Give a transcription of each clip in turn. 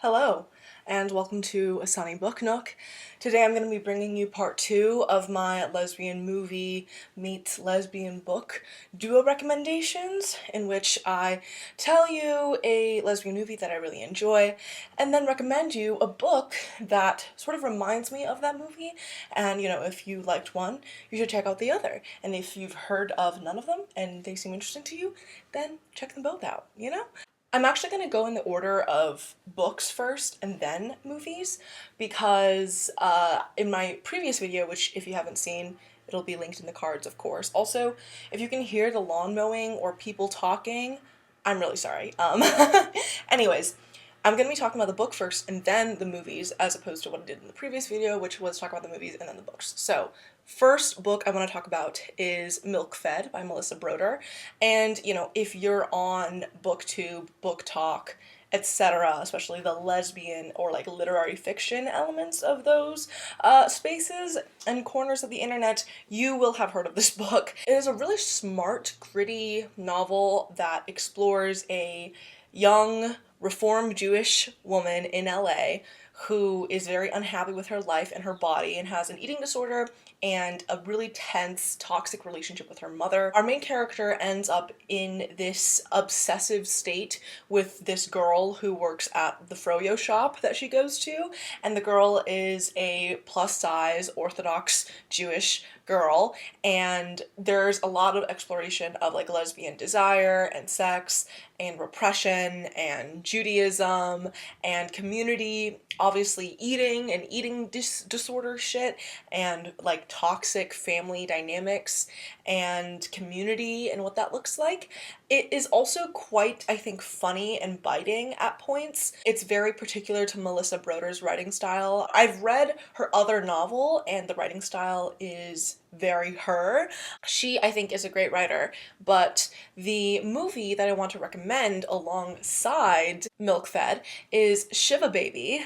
Hello, and welcome to A Sunny Book Nook. Today I'm going to be bringing you part 2 of my lesbian movie meets lesbian book duo recommendations, in which I tell you a lesbian movie that I really enjoy, and then recommend you a book that sort of reminds me of that movie, and if you liked one, you should check out the other, and if you've heard of none of them and they seem interesting to you, then check them both out. I'm actually going to go in the order of books first and then movies because in my previous video, which if you haven't seen, it'll be linked in the cards, of course. Also, if you can hear the lawn mowing or people talking, I'm really sorry. Anyways, I'm going to be talking about the book first and then the movies, as opposed to what I did in the previous video, which was talk about the movies and then the books. So, first book I want to talk about is Milk Fed by Melissa Broder. And, if you're on BookTube, Book Talk, etc., especially the lesbian or like literary fiction elements of those spaces and corners of the internet, you will have heard of this book. It is a really smart, gritty novel that explores a young, reformed Jewish woman in LA who is very unhappy with her life and her body and has an eating disorder and a really tense, toxic relationship with her mother. Our main character ends up in this obsessive state with this girl who works at the froyo shop that she goes to, and the girl is a plus-size Orthodox Jewish girl, and there's a lot of exploration of like lesbian desire and sex and repression and Judaism and community, obviously eating and eating disorder shit, and like toxic family dynamics and community and what that looks like. It is also quite, I think, funny and biting at points. It's very particular to Melissa Broder's writing style. I've read her other novel and the writing style is very her. She, I think, is a great writer, but the movie that I want to recommend alongside Milk Fed is Shiva Baby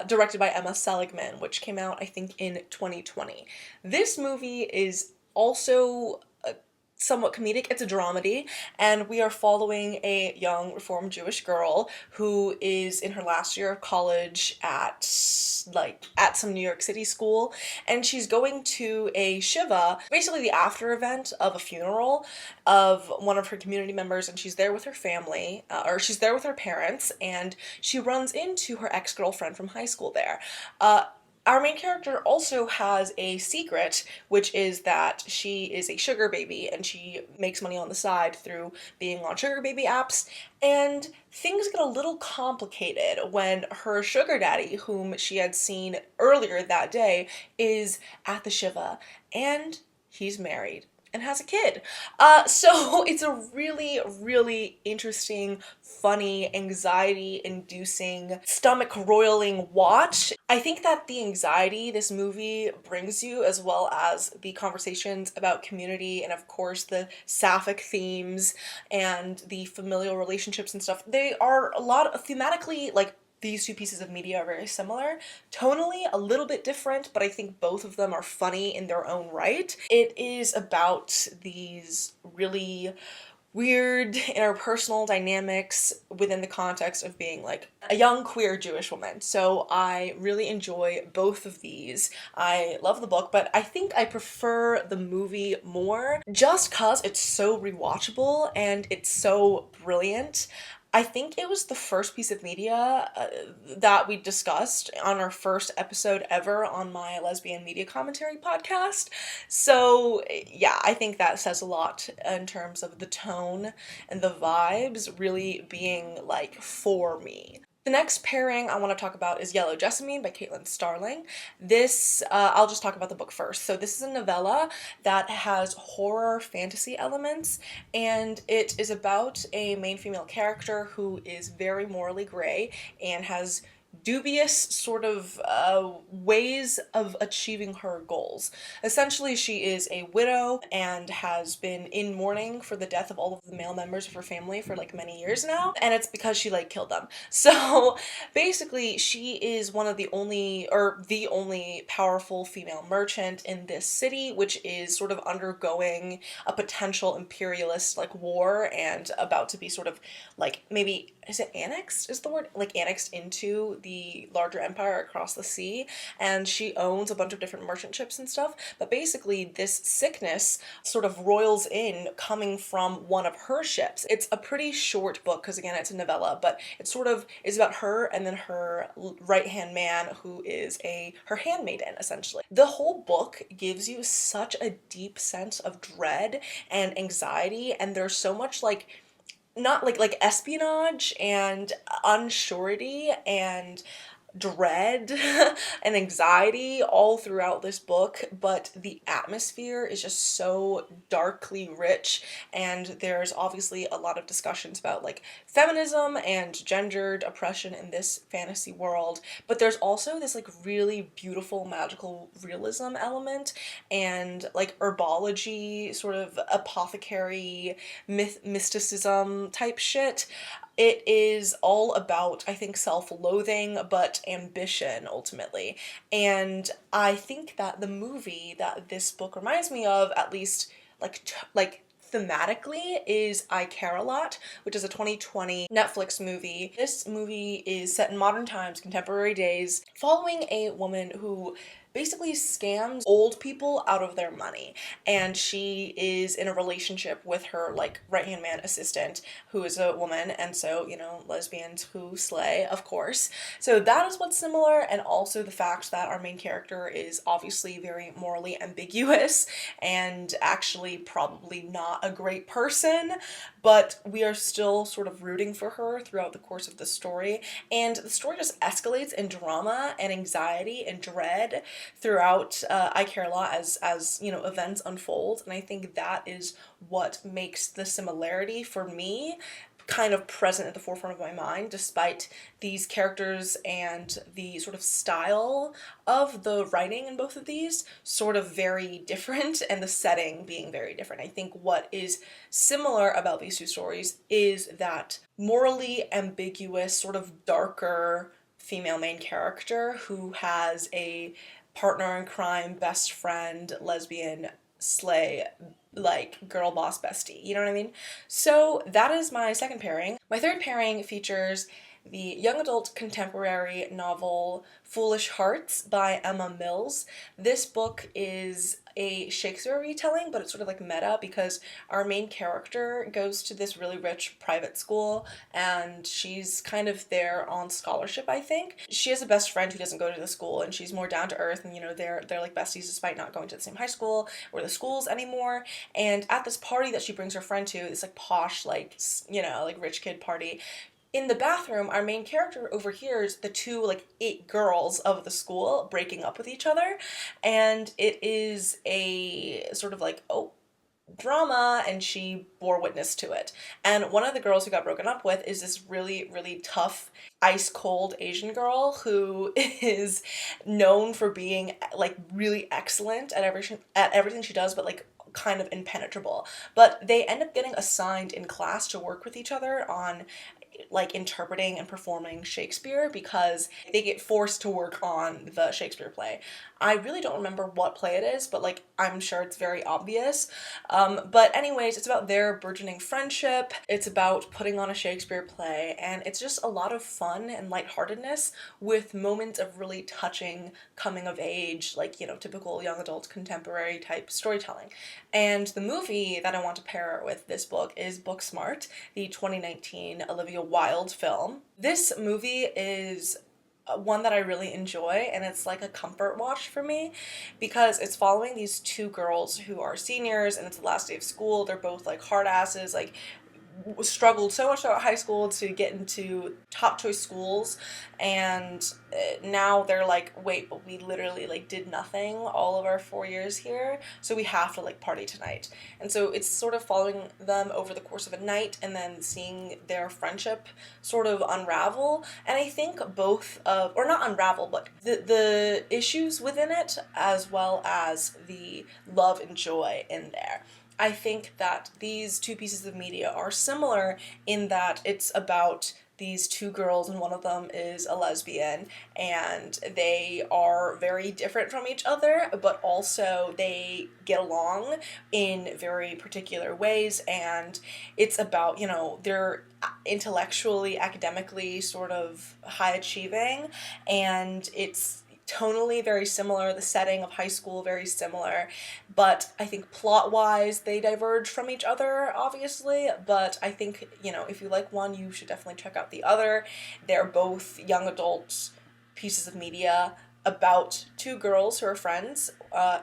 directed by Emma Seligman, which came out, I think, in 2020. This movie is also somewhat comedic. It's a dramedy, and we are following a young Reformed Jewish girl who is in her last year of college at some New York City school, and she's going to a shiva, basically the after event of a funeral of one of her community members, and she's there with her family, or she's there with her parents, and she runs into her ex-girlfriend from high school there. Our main character also has a secret, which is that she is a sugar baby and she makes money on the side through being on sugar baby apps, and things get a little complicated when her sugar daddy, whom she had seen earlier that day, is at the shiva, and he's married and has a kid. So it's a really, really interesting, funny, anxiety-inducing, stomach-roiling watch. I think that the anxiety this movie brings you, as well as the conversations about community and of course the sapphic themes and the familial relationships and stuff, they are a lot of thematically, like, these two pieces of media are very similar. Tonally, a little bit different, but I think both of them are funny in their own right. It is about these really weird interpersonal dynamics within the context of being like a young queer Jewish woman. So I really enjoy both of these. I love the book, but I think I prefer the movie more just cause it's so rewatchable and it's so brilliant. I think it was the first piece of media that we discussed on our first episode ever on my lesbian media commentary podcast. So yeah, I think that says a lot in terms of the tone and the vibes really being like for me. The next pairing I want to talk about is Yellow Jessamine by Starling. This, I'll just talk about the book first. So this is a novella that has horror fantasy elements, and it is about a main female character who is very morally gray and has dubious sort of ways of achieving her goals. Essentially, she is a widow and has been in mourning for the death of all of the male members of her family for like many years now, and it's because she like killed them. So basically, she is one of the only, or the only powerful female merchant in this city, which is sort of undergoing a potential imperialist like war and about to be sort of like maybe is it annexed is the word like annexed into the larger empire across the sea, and she owns a bunch of different merchant ships and stuff. But basically this sickness sort of roils in coming from one of her ships. It's a pretty short book because again it's a novella, but it sort of is about her and then her right hand man who is a her handmaiden essentially. The whole book gives you such a deep sense of dread and anxiety, and there's so much like not like espionage and unsurety and dread and anxiety all throughout this book, but the atmosphere is just so darkly rich, and there's obviously a lot of discussions about like feminism and gendered oppression in this fantasy world, but there's also this like really beautiful magical realism element and like herbology, sort of apothecary mysticism type shit. It is all about, I think, self-loathing, but ambition ultimately. And I think that the movie that this book reminds me of, at least like thematically, is I Care a Lot, which is a 2020 Netflix movie. This movie is set in modern times, contemporary days, following a woman who basically scams old people out of their money, and she is in a relationship with her like right hand man assistant who is a woman, and so you know, lesbians who slay, of course. So that is what's similar, and also the fact that our main character is obviously very morally ambiguous and actually probably not a great person, but we are still sort of rooting for her throughout the course of the story, and the story just escalates in drama and anxiety and dread throughout I Care a Lot as you know, events unfold, and I think that is what makes the similarity for me kind of present at the forefront of my mind, despite these characters and the sort of style of the writing in both of these sort of very different and the setting being very different. I think what is similar about these two stories is that morally ambiguous, sort of darker female main character who has a partner in crime, best friend, lesbian, slay, like girl boss bestie, you know what I mean? So that is my second pairing. My third pairing features the young adult contemporary novel Foolish Hearts by Emma Mills. This book is a Shakespeare retelling, but it's sort of like meta because our main character goes to this really rich private school and she's kind of there on scholarship, I think. She has a best friend who doesn't go to the school, and she's more down to earth, and you know, they're like besties despite not going to the same high school or the schools anymore. And at this party that she brings her friend to, this like posh, like you know, like rich kid party, in the bathroom, our main character overhears the two, like, it girls of the school breaking up with each other, and it is a sort of like, oh, drama, and she bore witness to it. And one of the girls who got broken up with is this really, really tough, ice cold Asian girl who is known for being, like, really excellent at everything she does, but, like, kind of impenetrable. But they end up getting assigned in class to work with each other on like interpreting and performing Shakespeare because they get forced to work on the Shakespeare play. I really don't remember what play it is, but like I'm sure it's very obvious. But anyways, it's about their burgeoning friendship. It's about putting on a Shakespeare play, and it's just a lot of fun and lightheartedness with moments of really touching coming of age, like, you know, typical young adult contemporary type storytelling. And the movie that I want to pair with this book is Booksmart, the 2019 Olivia Wilde film. This movie is one that I really enjoy, and it's like a comfort watch for me because it's following these two girls who are seniors and it's the last day of school. They're both like hard asses, like struggled so much throughout high school to get into top choice schools, and now they're like, wait, but we literally like did nothing all of our 4 years here, so we have to like party tonight. And so it's sort of following them over the course of a night and then seeing their friendship sort of unravel. And I think both of, or not unravel, but the issues within it as well as the love and joy in there. I think that these two pieces of media are similar in that it's about these two girls, and one of them is a lesbian, and they are very different from each other, but also they get along in very particular ways. And it's about, you know, they're intellectually, academically sort of high achieving, and it's tonally very similar, the setting of high school very similar, but I think plot wise they diverge from each other, obviously. But I think, you know, if you like one, you should definitely check out the other. They're both young adult pieces of media about two girls who are friends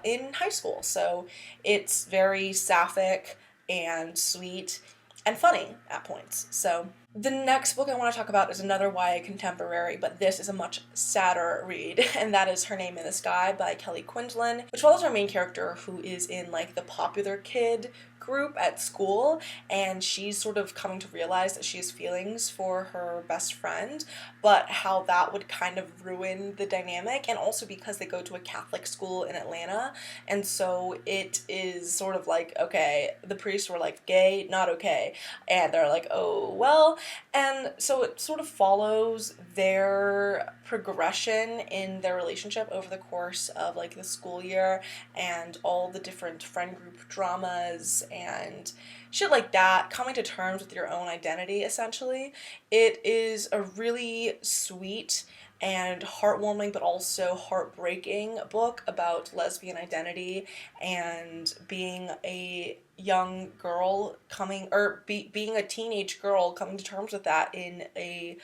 in high school, so it's very sapphic and sweet and funny at points. So the next book I want to talk about is another YA contemporary, but this is a much sadder read, and that is Her Name in the Sky by Kelly Quindlen, which follows our main character who is in like the popular kid group at school, and she's sort of coming to realize that she has feelings for her best friend, but how that would kind of ruin the dynamic. And also because they go to a Catholic school in Atlanta, and so it is sort of like, okay, the priests were like, gay, not okay, and they're like, oh well. And so it sort of follows their progression in their relationship over the course of like the school year, and all the different friend group dramas and shit like that, coming to terms with your own identity, essentially. It is a really sweet and heartwarming but also heartbreaking book about lesbian identity and being a young girl coming, or being a teenage girl coming to terms with that in a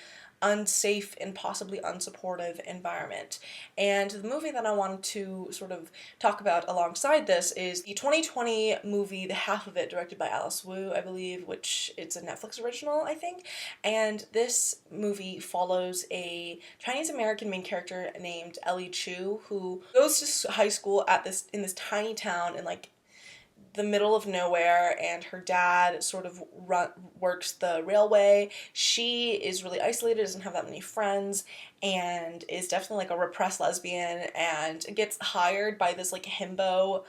unsafe and possibly unsupportive environment. And the movie that I wanted to sort of talk about alongside this is the 2020 movie The Half of It, directed by Alice Wu, I believe, which it's a Netflix original, I think. And this movie follows a Chinese American main character named Ellie Chu, who goes to high school at this in this tiny town in like the middle of nowhere, and her dad sort of works the railway. She is really isolated, doesn't have that many friends, and is definitely like a repressed lesbian, and gets hired by this like himbo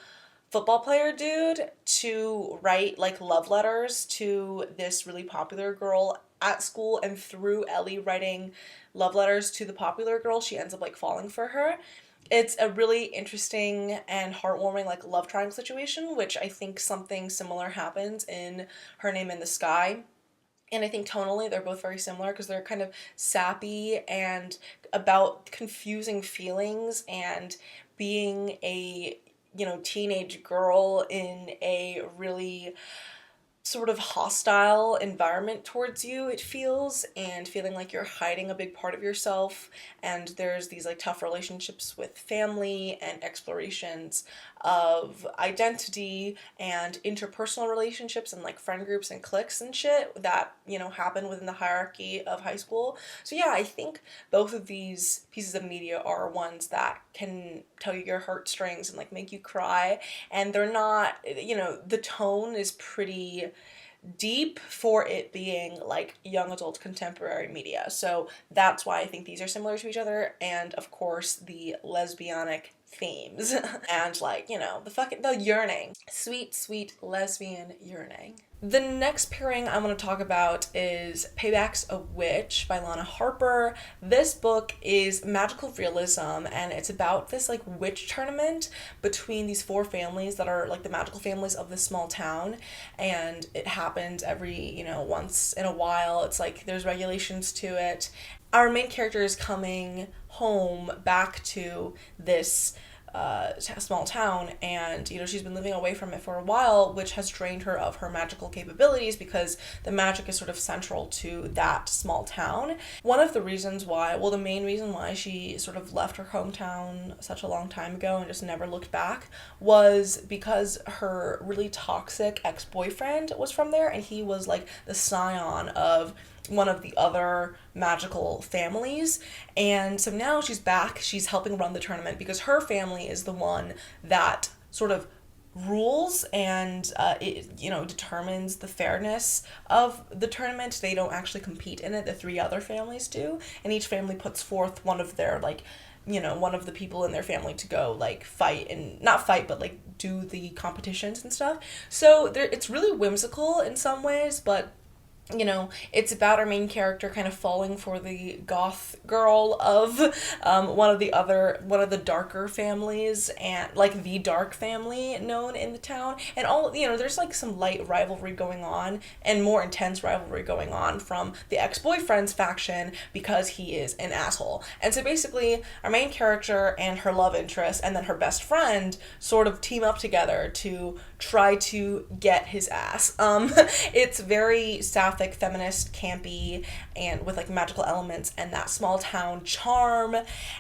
football player dude to write like love letters to this really popular girl at school. And through Ellie writing love letters to the popular girl, she ends up like falling for her. It's a really interesting and heartwarming like love triangle situation, which I think something similar happens in Her Name in the Sky. And I think tonally they're both very similar because they're kind of sappy and about confusing feelings and being a, you know, teenage girl in a really sort of hostile environment towards you, it feels, and feeling like you're hiding a big part of yourself. And there's these like tough relationships with family and explorations of identity and interpersonal relationships and like friend groups and cliques and shit that, you know, happen within the hierarchy of high school. So yeah, I think both of these pieces of media are ones that can tug your heartstrings and like make you cry. And they're not, you know, the tone is pretty deep for it being like young adult contemporary media. So that's why I think these are similar to each other. And of course the lesbianic themes and like, you know, the yearning, sweet, sweet lesbian yearning. The next pairing I want to talk about is Payback's a Witch by Lana Harper. This book is magical realism, and it's about this like witch tournament between these four families that are like the magical families of this small town, and it happens every, you know, once in a while. It's like there's regulations to it. Our main character is coming home back to this small town, and she's been living away from it for a while, which has drained her of her magical capabilities because the magic is sort of central to that small town. One of the reasons why, well, the main reason why she sort of left her hometown such a long time ago and just never looked back was because her really toxic ex-boyfriend was from there, and he was like the scion of one of the other magical families. And so now she's back, she's helping run the tournament because her family is the one that sort of rules and determines the fairness of the tournament. They don't actually compete in it, the three other families do, and each family puts forth one of their one of the people in their family to go fight, and not fight but do the competitions and stuff. So it's really whimsical in some ways, but it's about our main character kind of falling for the goth girl of one of the darker families, and the dark family known in the town. And all, there's some light rivalry going on and more intense rivalry going on from the ex-boyfriend's faction because he is an asshole. And so basically our main character and her love interest and then her best friend sort of team up together to try to get his ass. It's very sapphic, feminist, campy, and with magical elements and that small town charm.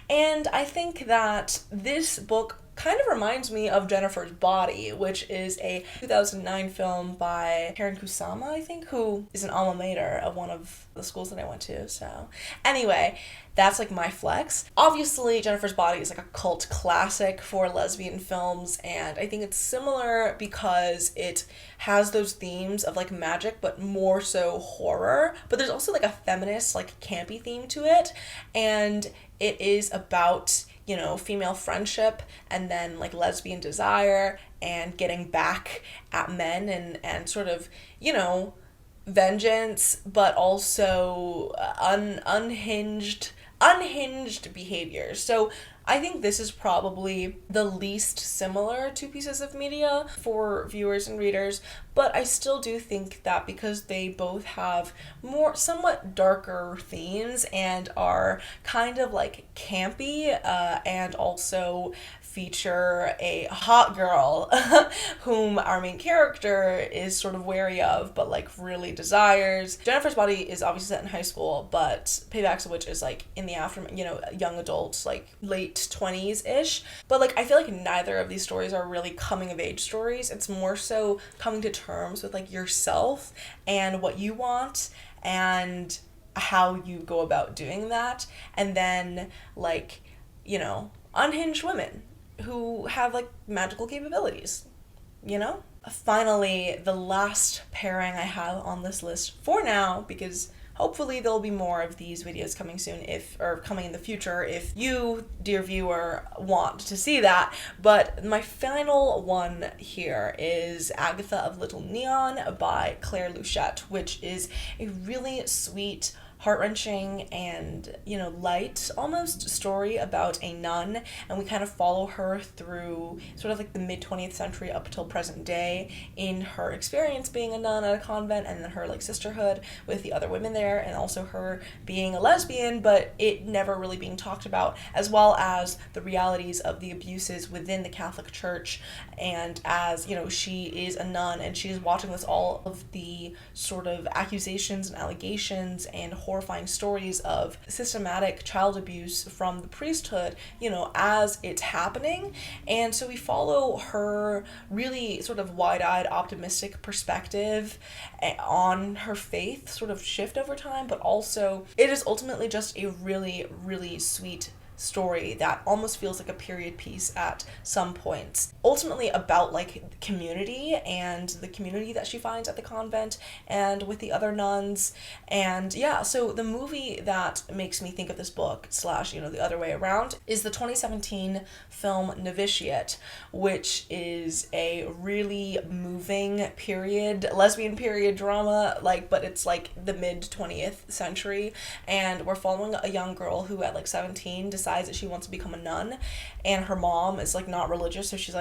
And I think that this book kind of reminds me of Jennifer's Body, which is a 2009 film by Karen Kusama, I think, who is an alma mater of one of the schools that I went to. So anyway, that's my flex. Obviously, Jennifer's Body is a cult classic for lesbian films, and I think it's similar because it has those themes of magic, but more so horror. But there's also a feminist, campy theme to it, and it is about female friendship and then lesbian desire and getting back at men and sort of vengeance, but also unhinged behaviors. So I think this is probably the least similar two pieces of media for viewers and readers, but I still do think that because they both have more somewhat darker themes and are kind of campy and also feature a hot girl whom our main character is sort of wary of but really desires. Jennifer's Body is obviously set in high school, but Paybacks of Witch is in the aftermath, young adults, late 20s-ish. But I feel neither of these stories are really coming of age stories. It's more so coming to terms with yourself and what you want and how you go about doing that. And then unhinged women who have magical capabilities, Finally, the last pairing I have on this list for now, because hopefully there'll be more of these videos coming soon or coming in the future if you, dear viewer, want to see that. But my final one here is Agatha of Little Neon by Claire Luchette, which is a really sweet, heart-wrenching and light almost story about a nun, and we kind of follow her through sort of the mid-20th century up till present day in her experience being a nun at a convent, and then her sisterhood with the other women there, and also her being a lesbian but it never really being talked about, as well as the realities of the abuses within the Catholic Church. And as she is a nun and she is watching this, all of the sort of accusations and allegations and horrifying stories of systematic child abuse from the priesthood, as it's happening. And so we follow her really sort of wide-eyed, optimistic perspective on her faith sort of shift over time, but also it is ultimately just a really, really sweet story that almost feels like a period piece at some points. Ultimately about community and the community that she finds at the convent and with the other nuns. And yeah, so the movie that makes me think of this book / the other way around is the 2017 film Novitiate, which is a really moving lesbian period drama, but it's the mid 20th century, and we're following a young girl who at 17 decides that she wants to become a nun, and her mom is not religious, so she's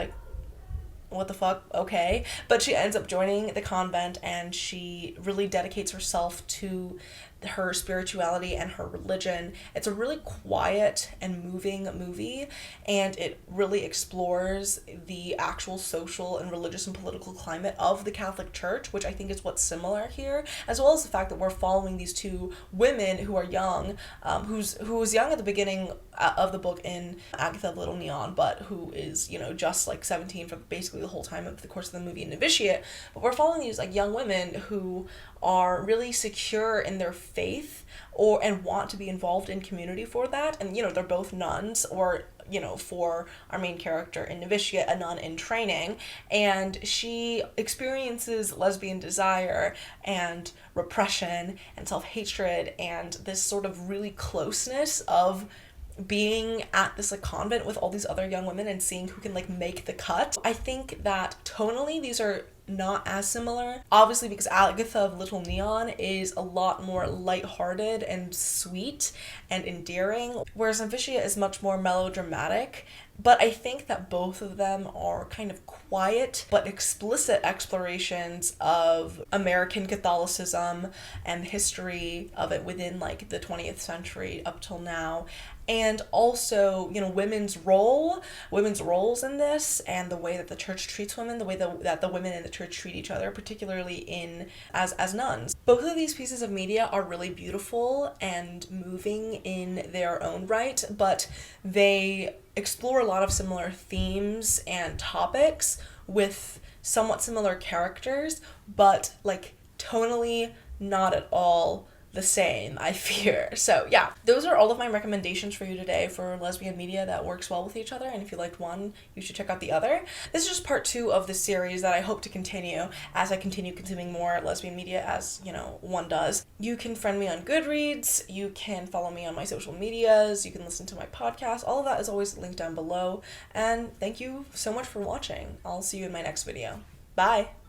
what the fuck, okay. But she ends up joining the convent, and she really dedicates herself to her spirituality and her religion. It's a really quiet and moving movie, and it really explores the actual social and religious and political climate of the Catholic Church, which I think is what's similar here, as well as the fact that we're following these two women who are young, who was young at the beginning of the book in Agatha of Little Neon, but who is, you know, just like 17 for basically the whole time of the course of the movie in Novitiate. But we're following these like young women who are really secure in their faith and want to be involved in community for that. And, you know, they're both nuns, or, you know, for our main character in Novitiate, a nun in training, and she experiences lesbian desire and repression and self-hatred and this sort of really closeness of being at this like convent with all these other young women and seeing who can like make the cut. I think that tonally these are not as similar, obviously, because Agatha of Little Neon is a lot more lighthearted and sweet and endearing, whereas Novitiate is much more melodramatic. But I think that both of them are kind of quiet but explicit explorations of American Catholicism and the history of it within like the 20th century up till now. And also, you know, women's roles in this, and the way that the church treats women, the way that the women in the church treat each other, particularly as nuns. Both of these pieces of media are really beautiful and moving in their own right, but they explore a lot of similar themes and topics with somewhat similar characters, but like tonally not at all the same, I fear. So yeah, those are all of my recommendations for you today for lesbian media that works well with each other, and if you liked one, you should check out the other. This is just part 2 of the series that I hope to continue as I continue consuming more lesbian media, as, you know, one does. You can friend me on Goodreads, you can follow me on my social medias, you can listen to my podcast. All of that is always linked down below, and thank you so much for watching. I'll see you in my next video. Bye!